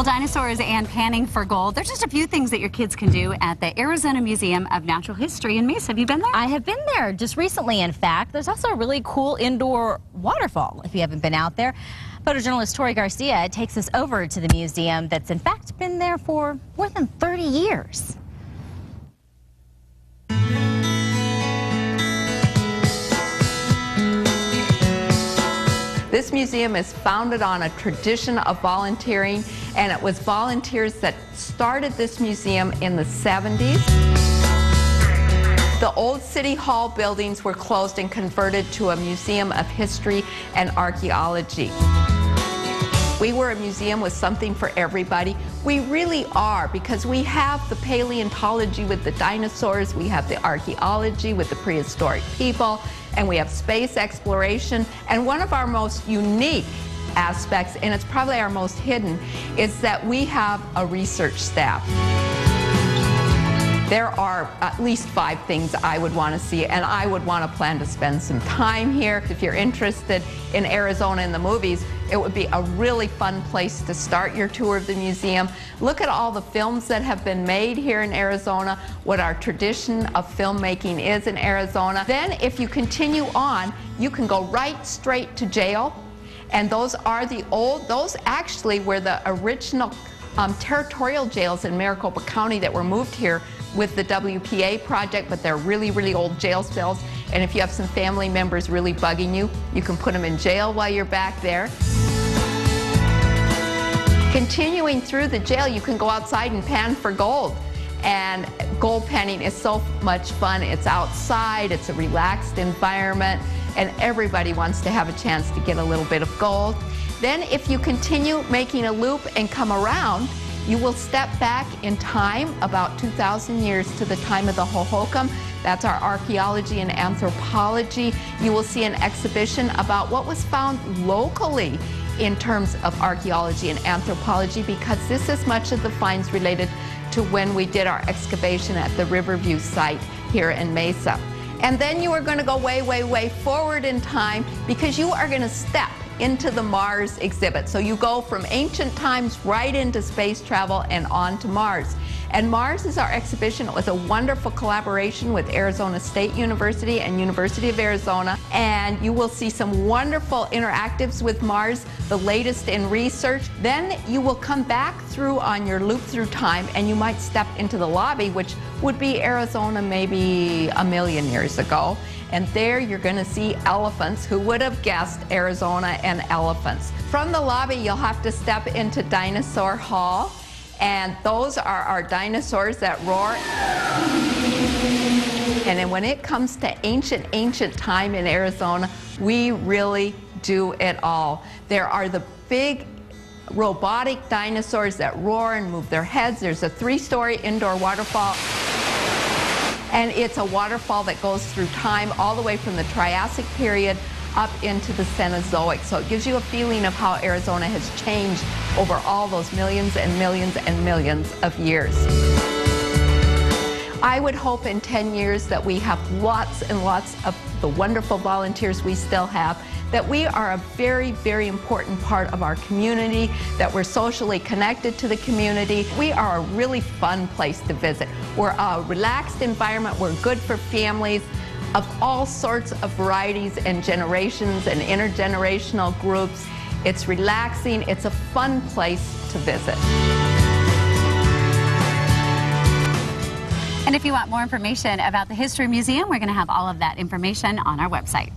Well, dinosaurs and panning for gold, there's just a few things that your kids can do at the Arizona Museum of Natural History in Mesa. Have you been there? I have been there just recently, in fact. There's also a really cool indoor waterfall if you haven't been out there. Photojournalist Tori Garcia takes us over to the museum that's in fact been there for more than 30 years. This museum is founded on a tradition of volunteering, and it was volunteers that started this museum in the 70s. The old City Hall buildings were closed and converted to a museum of history and archaeology. We were a museum with something for everybody. We really are, because we have the paleontology with the dinosaurs, we have the archaeology with the prehistoric people, and we have space exploration. And one of our most unique aspects, and it's probably our most hidden, is that we have a research staff. There are at least 5 things I would want to see, and I would want to plan to spend some time here. If you're interested in Arizona in the movies, it would be a really fun place to start your tour of the museum. Look at all the films that have been made here in Arizona, what our tradition of filmmaking is in Arizona. Then if you continue on, you can go right straight to jail, and those are those actually were the original territorial jails in Maricopa County that were moved here with the WPA project, but they're really, really old jail cells. And if you have some family members really bugging you, you can put them in jail while you're back there. Continuing through the jail, you can go outside and pan for gold. And gold panning is so much fun. It's outside, it's a relaxed environment, and everybody wants to have a chance to get a little bit of gold. Then if you continue making a loop and come around, you will step back in time about 2,000 years to the time of the Hohokam. That's our archaeology and anthropology. You will see an exhibition about what was found locally in terms of archaeology and anthropology, because this is much of the finds related to when we did our excavation at the Riverview site here in Mesa. And then you are going to go way, way, way forward in time, because you are going to step into the Mars exhibit. So you go from ancient times right into space travel and on to Mars. And Mars is our exhibition. It was a wonderful collaboration with Arizona State University and University of Arizona. And you will see some wonderful interactives with Mars, the latest in research. Then you will come back through on your loop through time, and you might step into the lobby, which would be Arizona maybe 1,000,000 years ago. And there you're going to see elephants. Who would have guessed Arizona and elephants? From the lobby, you'll have to step into Dinosaur Hall. And those are our dinosaurs that roar. And then when it comes to ancient time in Arizona, we really do it all. There are the big robotic dinosaurs that roar and move their heads. There's a 3-story indoor waterfall. And it's a waterfall that goes through time all the way from the Triassic period up into the Cenozoic. So it gives you a feeling of how Arizona has changed over all those millions and millions and millions of years. I would hope in 10 years that we have lots and lots of the wonderful volunteers we still have, that we are a very, very important part of our community, that we're socially connected to the community. We are a really fun place to visit. We're a relaxed environment. We're good for families of all sorts of varieties and generations and intergenerational groups. It's relaxing. It's a fun place to visit. And if you want more information about the History Museum, we're going to have all of that information on our website.